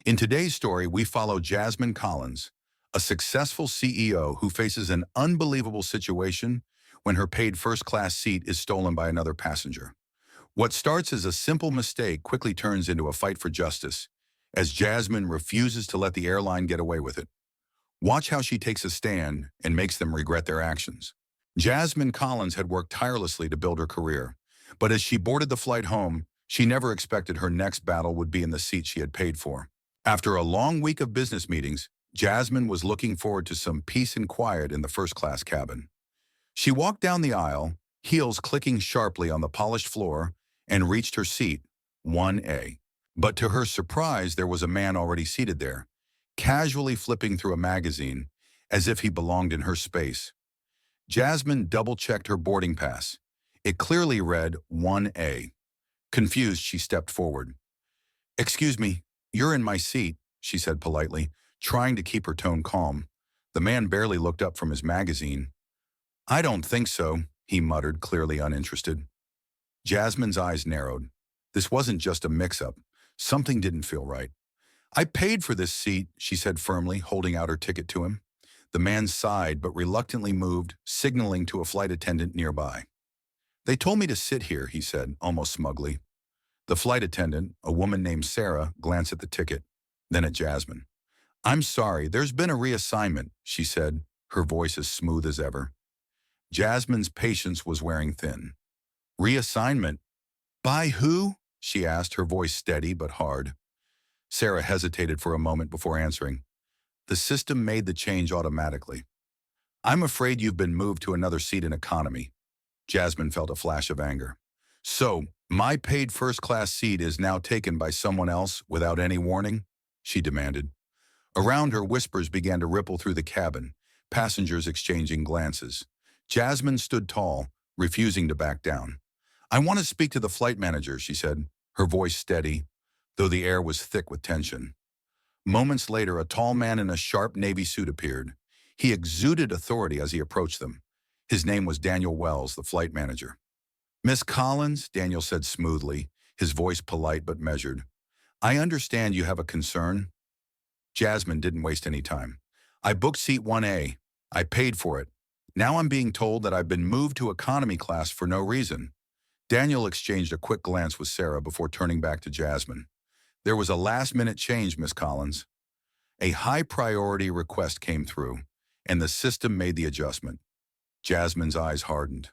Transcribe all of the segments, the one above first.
In today's story, we follow Jasmine Collins, a successful CEO who faces an unbelievable situation when her paid first-class seat is stolen by another passenger. What starts as a simple mistake quickly turns into a fight for justice, as Jasmine refuses to let the airline get away with it. Watch how she takes a stand and makes them regret their actions. Jasmine Collins had worked tirelessly to build her career, but as she boarded the flight home, she never expected her next battle would be in the seat she had paid for. After a long week of business meetings, Jasmine was looking forward to some peace and quiet in the first-class cabin. She walked down the aisle, heels clicking sharply on the polished floor, and reached her seat, 1A. But to her surprise, there was a man already seated there, casually flipping through a magazine, as if he belonged in her space. Jasmine double-checked her boarding pass. It clearly read 1A. Confused, she stepped forward. "Excuse me, you're in my seat," she said politely, trying to keep her tone calm. The man barely looked up from his magazine. "I don't think so," he muttered, clearly uninterested. Jasmine's eyes narrowed. This wasn't just a mix-up. Something didn't feel right. "I paid for this seat," she said firmly, holding out her ticket to him. The man sighed but reluctantly moved, signaling to a flight attendant nearby. "They told me to sit here," he said, almost smugly. The flight attendant, a woman named Sarah, glanced at the ticket, then at Jasmine. "I'm sorry, there's been a reassignment," she said, her voice as smooth as ever. Jasmine's patience was wearing thin. "Reassignment? By who?" she asked, her voice steady but hard. Sarah hesitated for a moment before answering. "The system made the change automatically. I'm afraid you've been moved to another seat in economy." Jasmine felt a flash of anger. "So, my paid first-class seat is now taken by someone else without any warning?" she demanded. Around her, whispers began to ripple through the cabin, passengers exchanging glances. Jasmine stood tall, refusing to back down. "I want to speak to the flight manager," she said, her voice steady, though the air was thick with tension. Moments later, a tall man in a sharp navy suit appeared. He exuded authority as he approached them. His name was Daniel Wells, the flight manager. "Miss Collins," Daniel said smoothly, his voice polite but measured. "I understand you have a concern." Jasmine didn't waste any time. "I booked seat 1A. I paid for it. Now I'm being told that I've been moved to economy class for no reason." Daniel exchanged a quick glance with Sarah before turning back to Jasmine. "There was a last-minute change, Miss Collins. A high-priority request came through, and the system made the adjustment." Jasmine's eyes hardened.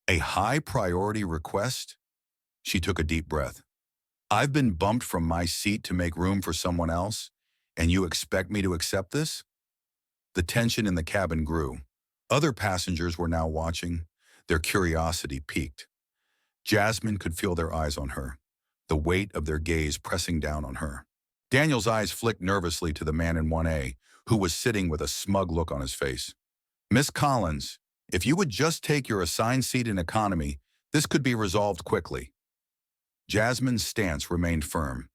"A high-priority request?" She took a deep breath. "I've been bumped from my seat to make room for someone else, and you expect me to accept this?" The tension in the cabin grew. Other passengers were now watching. Their curiosity piqued. Jasmine could feel their eyes on her, the weight of their gaze pressing down on her. Daniel's eyes flicked nervously to the man in 1A, who was sitting with a smug look on his face. "Miss Collins, if you would just take your assigned seat in economy, this could be resolved quickly." Jasmine's stance remained firm.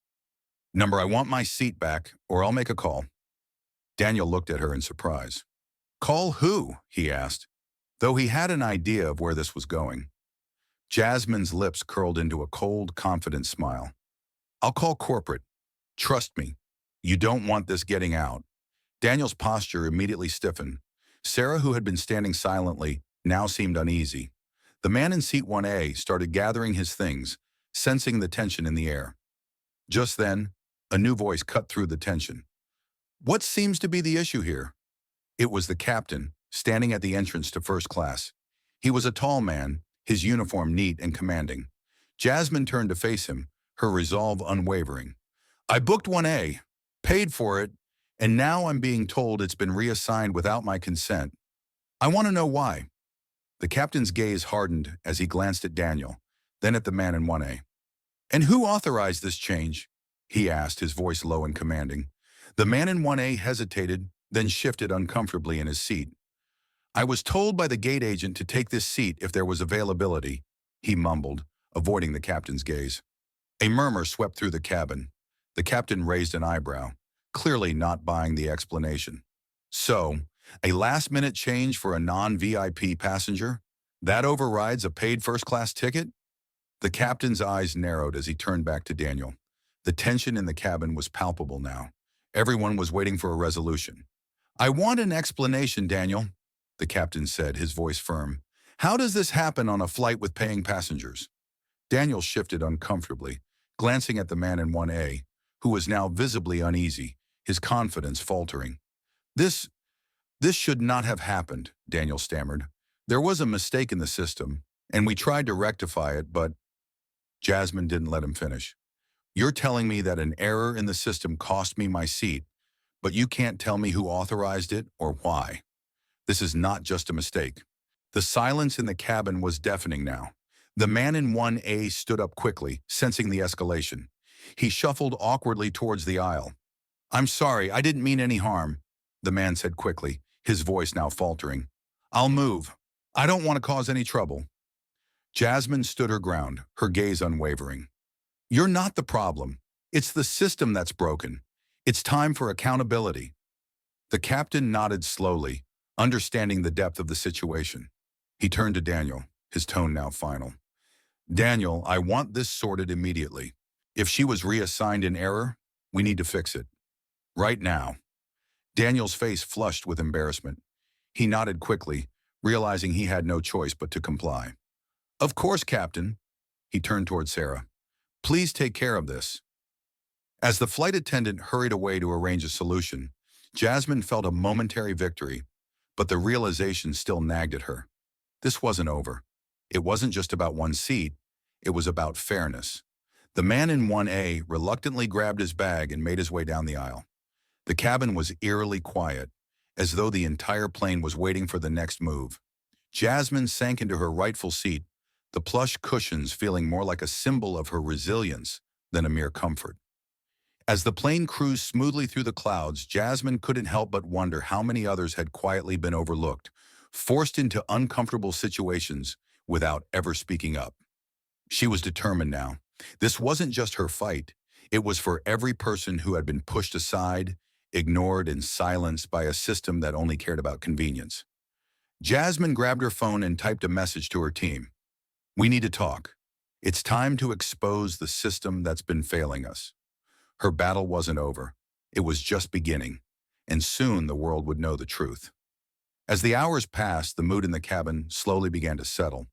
"Number, I want my seat back, or I'll make a call." Daniel looked at her in surprise. "Call who?" he asked, though he had an idea of where this was going. Jasmine's lips curled into a cold, confident smile. "I'll call corporate. Trust me, you don't want this getting out." Daniel's posture immediately stiffened. Sarah, who had been standing silently, now seemed uneasy. The man in seat 1A started gathering his things, sensing the tension in the air. Just then, a new voice cut through the tension. "What seems to be the issue here?" It was the captain, standing at the entrance to first class. He was a tall man, his uniform neat and commanding. Jasmine turned to face him, her resolve unwavering. "I booked 1A, paid for it, and now I'm being told it's been reassigned without my consent. I want to know why." The captain's gaze hardened as he glanced at Daniel, then at the man in 1A. "And who authorized this change?" he asked, his voice low and commanding. The man in 1A hesitated, then shifted uncomfortably in his seat. "I was told by the gate agent to take this seat if there was availability," he mumbled, avoiding the captain's gaze. A murmur swept through the cabin. The captain raised an eyebrow, clearly not buying the explanation. "So, a last-minute change for a non-VIP passenger? That overrides a paid first-class ticket?" The captain's eyes narrowed as he turned back to Daniel. The tension in the cabin was palpable now. Everyone was waiting for a resolution. "I want an explanation, Daniel," the captain said, his voice firm. "How does this happen on a flight with paying passengers?" Daniel shifted uncomfortably, glancing at the man in 1A, who was now visibly uneasy, his confidence faltering. This, this should not have happened," Daniel stammered. "There was a mistake in the system, and we tried to rectify it, but—" Jasmine didn't let him finish. "You're telling me that an error in the system cost me my seat, but you can't tell me who authorized it or why. This is not just a mistake." The silence in the cabin was deafening now. The man in 1A stood up quickly, sensing the escalation. He shuffled awkwardly towards the aisle. "I'm sorry, I didn't mean any harm," the man said quickly, his voice now faltering. "I'll move. I don't want to cause any trouble." Jasmine stood her ground, her gaze unwavering. "You're not the problem. It's the system that's broken. It's time for accountability." The captain nodded slowly, understanding the depth of the situation. He turned to Daniel, his tone now final. "Daniel, I want this sorted immediately. If she was reassigned in error, we need to fix it. Right now." Daniel's face flushed with embarrassment. He nodded quickly, realizing he had no choice but to comply. "Of course, Captain." He turned toward Sarah. "Please take care of this." As the flight attendant hurried away to arrange a solution, Jasmine felt a momentary victory, but the realization still nagged at her. This wasn't over. It wasn't just about one seat, it was about fairness. The man in 1A reluctantly grabbed his bag and made his way down the aisle. The cabin was eerily quiet, as though the entire plane was waiting for the next move. Jasmine sank into her rightful seat, the plush cushions feeling more like a symbol of her resilience than a mere comfort. As the plane cruised smoothly through the clouds, Jasmine couldn't help but wonder how many others had quietly been overlooked, forced into uncomfortable situations without ever speaking up. She was determined now. This wasn't just her fight. It was for every person who had been pushed aside, ignored, and silenced by a system that only cared about convenience. Jasmine grabbed her phone and typed a message to her team. "We need to talk. It's time to expose the system that's been failing us." Her battle wasn't over. It was just beginning, and soon the world would know the truth. As the hours passed, the mood in the cabin slowly began to settle.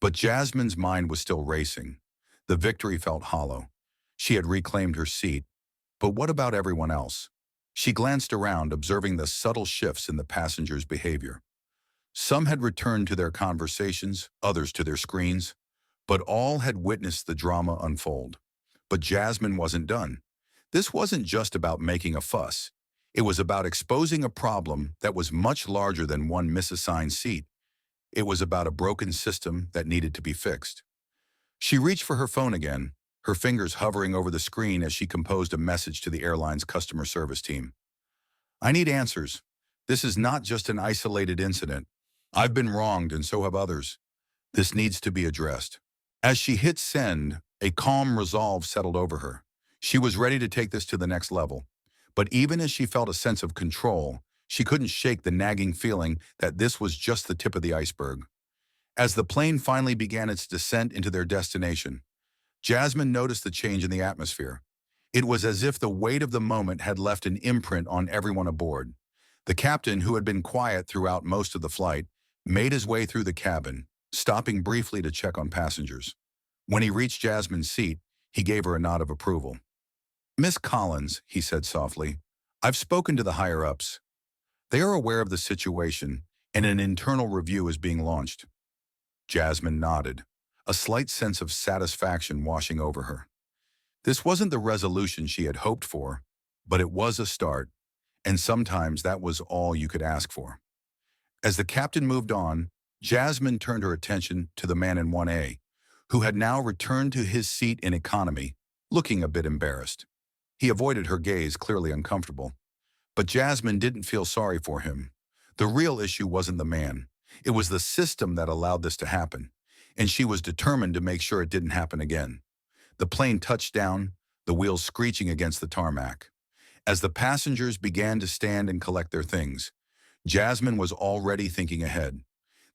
But Jasmine's mind was still racing. The victory felt hollow. She had reclaimed her seat. But what about everyone else? She glanced around, observing the subtle shifts in the passengers' behavior. Some had returned to their conversations, others to their screens, but all had witnessed the drama unfold. But Jasmine wasn't done. This wasn't just about making a fuss. It was about exposing a problem that was much larger than one misassigned seat. It was about a broken system that needed to be fixed. She reached for her phone again, her fingers hovering over the screen as she composed a message to the airline's customer service team. "I need answers. This is not just an isolated incident. I've been wronged and so have others. This needs to be addressed." As she hit send, a calm resolve settled over her. She was ready to take this to the next level. But even as she felt a sense of control, she couldn't shake the nagging feeling that this was just the tip of the iceberg. As the plane finally began its descent into their destination, Jasmine noticed the change in the atmosphere. It was as if the weight of the moment had left an imprint on everyone aboard. The captain, who had been quiet throughout most of the flight, made his way through the cabin, stopping briefly to check on passengers. When he reached Jasmine's seat, he gave her a nod of approval. "Miss Collins," he said softly, "I've spoken to the higher-ups. They are aware of the situation, and an internal review is being launched." Jasmine nodded, a slight sense of satisfaction washing over her. This wasn't the resolution she had hoped for, but it was a start, and sometimes that was all you could ask for. As the captain moved on, Jasmine turned her attention to the man in 1A, who had now returned to his seat in economy, looking a bit embarrassed. He avoided her gaze, clearly uncomfortable. But Jasmine didn't feel sorry for him. The real issue wasn't the man. It was the system that allowed this to happen, and she was determined to make sure it didn't happen again. The plane touched down, the wheels screeching against the tarmac. As the passengers began to stand and collect their things, Jasmine was already thinking ahead.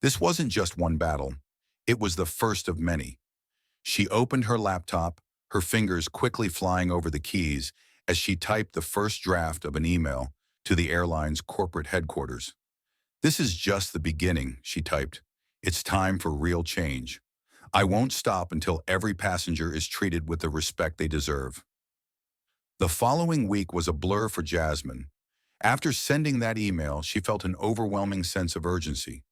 This wasn't just one battle. It was the first of many. She opened her laptop, her fingers quickly flying over the keys, as she typed the first draft of an email to the airline's corporate headquarters. "This is just the beginning," she typed. "It's time for real change. I won't stop until every passenger is treated with the respect they deserve." The following week was a blur for Jasmine. After sending that email, she felt an overwhelming sense of urgency.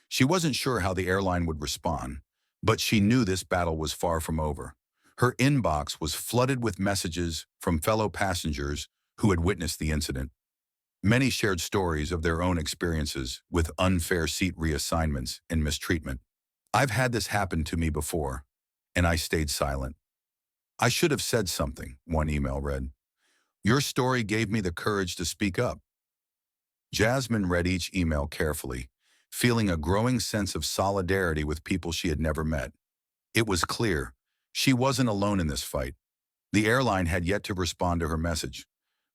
She wasn't sure how the airline would respond, but she knew this battle was far from over. Her inbox was flooded with messages from fellow passengers who had witnessed the incident. Many shared stories of their own experiences with unfair seat reassignments and mistreatment. "I've had this happen to me before, and I stayed silent. I should have said something," one email read. "Your story gave me the courage to speak up." Jasmine read each email carefully, feeling a growing sense of solidarity with people she had never met. It was clear she wasn't alone in this fight. The airline had yet to respond to her message,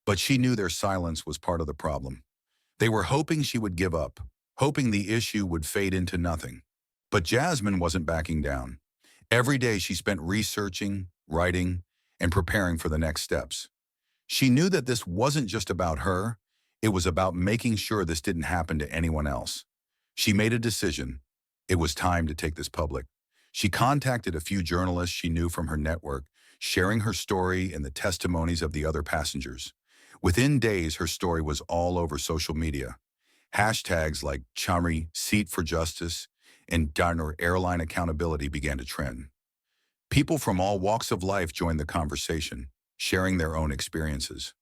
but she knew their silence was part of the problem. They were hoping she would give up, hoping the issue would fade into nothing. But Jasmine wasn't backing down. Every day she spent researching, writing, and preparing for the next steps. She knew that this wasn't just about her, it was about making sure this didn't happen to anyone else. She made a decision. It was time to take this public. She contacted a few journalists she knew from her network, sharing her story and the testimonies of the other passengers. Within days, her story was all over social media. Hashtags like Chamri Seat for Justice and Diner Airline Accountability began to trend. People from all walks of life joined the conversation, sharing their own experiences.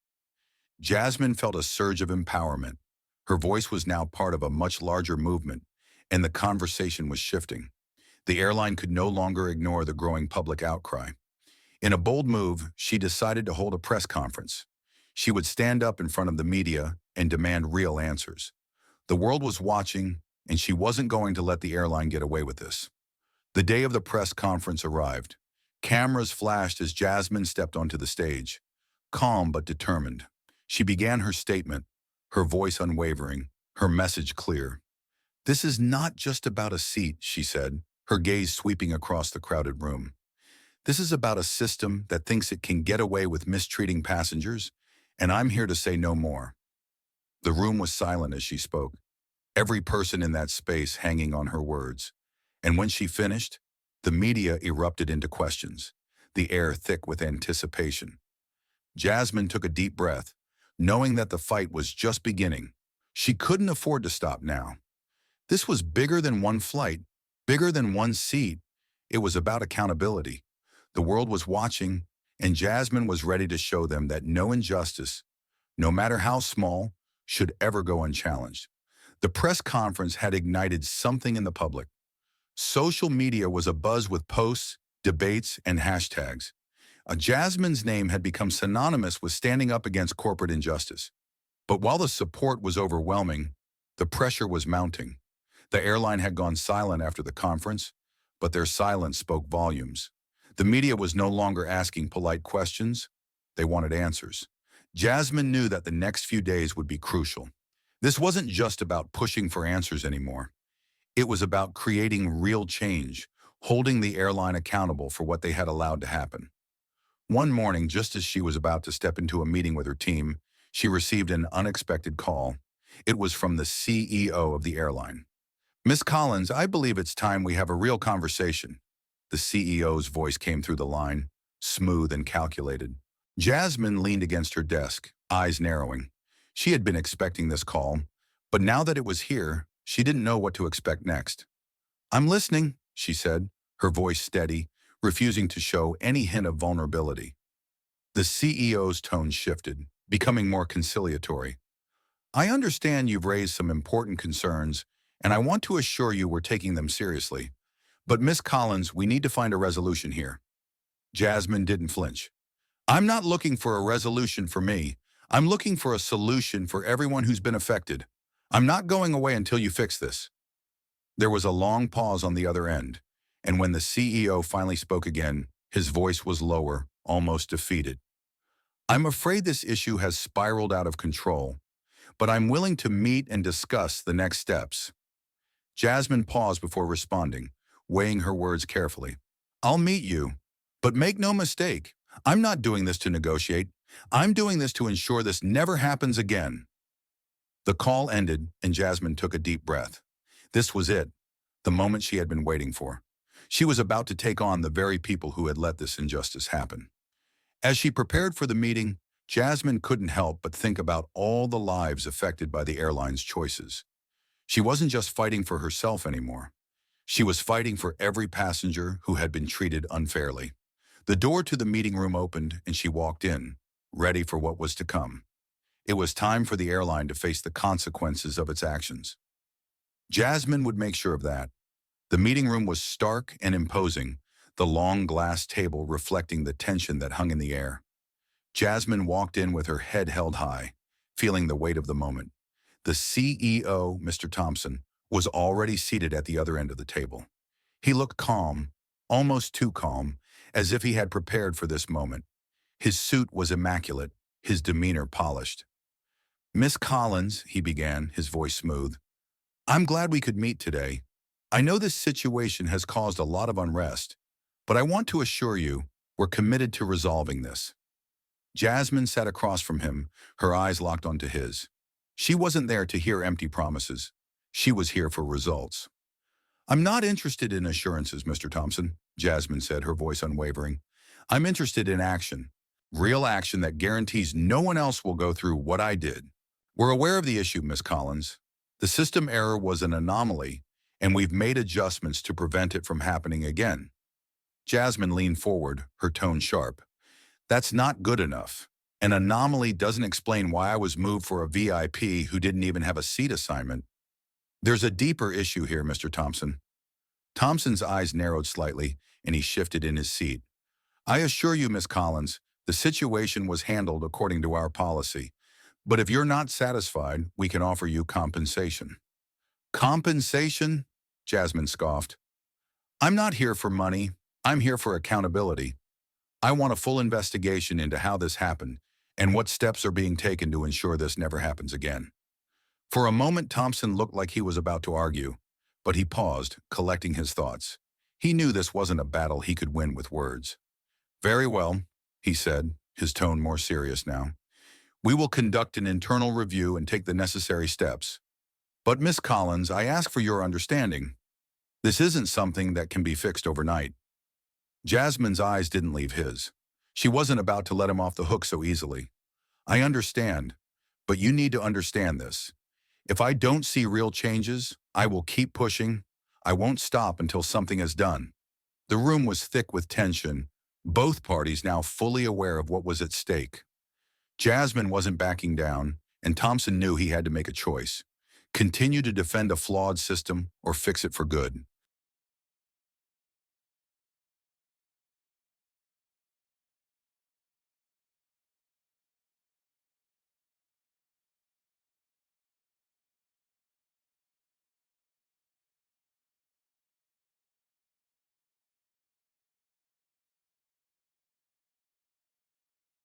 Jasmine felt a surge of empowerment. Her voice was now part of a much larger movement, and the conversation was shifting. The airline could no longer ignore the growing public outcry. In a bold move, she decided to hold a press conference. She would stand up in front of the media and demand real answers. The world was watching, and she wasn't going to let the airline get away with this. The day of the press conference arrived. Cameras flashed as Jasmine stepped onto the stage. Calm but determined, she began her statement, her voice unwavering, her message clear. "This is not just about a seat," she said, her gaze sweeping across the crowded room. "This is about a system that thinks it can get away with mistreating passengers, and I'm here to say no more." The room was silent as she spoke, every person in that space hanging on her words. And when she finished, the media erupted into questions, the air thick with anticipation. Jasmine took a deep breath, knowing that the fight was just beginning. She couldn't afford to stop now. This was bigger than one flight, bigger than one seat. It was about accountability. The world was watching, and Jasmine was ready to show them that no injustice, no matter how small, should ever go unchallenged. The press conference had ignited something in the public. Social media was abuzz with posts, debates, and hashtags. Jasmine's name had become synonymous with standing up against corporate injustice. But while the support was overwhelming, the pressure was mounting. The airline had gone silent after the conference, but their silence spoke volumes. The media was no longer asking polite questions. They wanted answers. Jasmine knew that the next few days would be crucial. This wasn't just about pushing for answers anymore. It was about creating real change, holding the airline accountable for what they had allowed to happen. One morning, just as she was about to step into a meeting with her team, she received an unexpected call. It was from the CEO of the airline. "Miss Collins, I believe it's time we have a real conversation." The CEO's voice came through the line, smooth and calculated. Jasmine leaned against her desk, eyes narrowing. She had been expecting this call, but now that it was here, she didn't know what to expect next. "I'm listening," she said, her voice steady, refusing to show any hint of vulnerability. The CEO's tone shifted, becoming more conciliatory. "I understand you've raised some important concerns, and I want to assure you we're taking them seriously. But Miss Collins, we need to find a resolution here." Jasmine didn't flinch. "I'm not looking for a resolution for me. I'm looking for a solution for everyone who's been affected. I'm not going away until you fix this." There was a long pause on the other end, and when the CEO finally spoke again, his voice was lower, almost defeated. "I'm afraid this issue has spiraled out of control, but I'm willing to meet and discuss the next steps." Jasmine paused before responding, weighing her words carefully. "I'll meet you, but make no mistake, I'm not doing this to negotiate. I'm doing this to ensure this never happens again. The call ended, and Jasmine took a deep breath. This was it, the moment she had been waiting for. She was about to take on the very people who had let this injustice happen. As she prepared for the meeting, Jasmine couldn't help but think about all the lives affected by the airline's choices. She wasn't just fighting for herself anymore. She was fighting for every passenger who had been treated unfairly. The door to the meeting room opened, and she walked in, ready for what was to come. It was time for the airline to face the consequences of its actions. Jasmine would make sure of that. The meeting room was stark and imposing, the long glass table reflecting the tension that hung in the air. Jasmine walked in with her head held high, feeling the weight of the moment. The CEO, Mr. Thompson, was already seated at the other end of the table. He looked calm, almost too calm, as if he had prepared for this moment. His suit was immaculate, his demeanor polished. "Miss Collins," he began, his voice smooth, "I'm glad we could meet today. I know this situation has caused a lot of unrest, but I want to assure you we're committed to resolving this." Jasmine sat across from him, her eyes locked onto his. She wasn't there to hear empty promises. She was here for results. "I'm not interested in assurances, Mr. Thompson," Jasmine said, her voice unwavering. "I'm interested in action. Real action that guarantees no one else will go through what I did. We're aware of the issue, Miss Collins. The system error was an anomaly, and we've made adjustments to prevent it from happening again." Jasmine leaned forward, her tone sharp. "That's not good enough. An anomaly doesn't explain why I was moved for a VIP who didn't even have a seat assignment. There's a deeper issue here, Mr. Thompson." Thompson's eyes narrowed slightly, and he shifted in his seat. "I assure you, Miss Collins, the situation was handled according to our policy. But if you're not satisfied, we can offer you compensation." "Compensation?" Jasmine scoffed. "I'm not here for money. I'm here for accountability. I want a full investigation into how this happened and what steps are being taken to ensure this never happens again." For a moment, Thompson looked like he was about to argue, but he paused, collecting his thoughts. He knew this wasn't a battle he could win with words. "Very well," he said, his tone more serious now. "We will conduct an internal review and take the necessary steps. But, Miss Collins, I ask for your understanding. This isn't something that can be fixed overnight." Jasmine's eyes didn't leave his. She wasn't about to let him off the hook so easily. "I understand, but you need to understand this. If I don't see real changes, I will keep pushing. I won't stop until something is done." The room was thick with tension, both parties now fully aware of what was at stake. Jasmine wasn't backing down, and Thompson knew he had to make a choice: continue to defend a flawed system or fix it for good.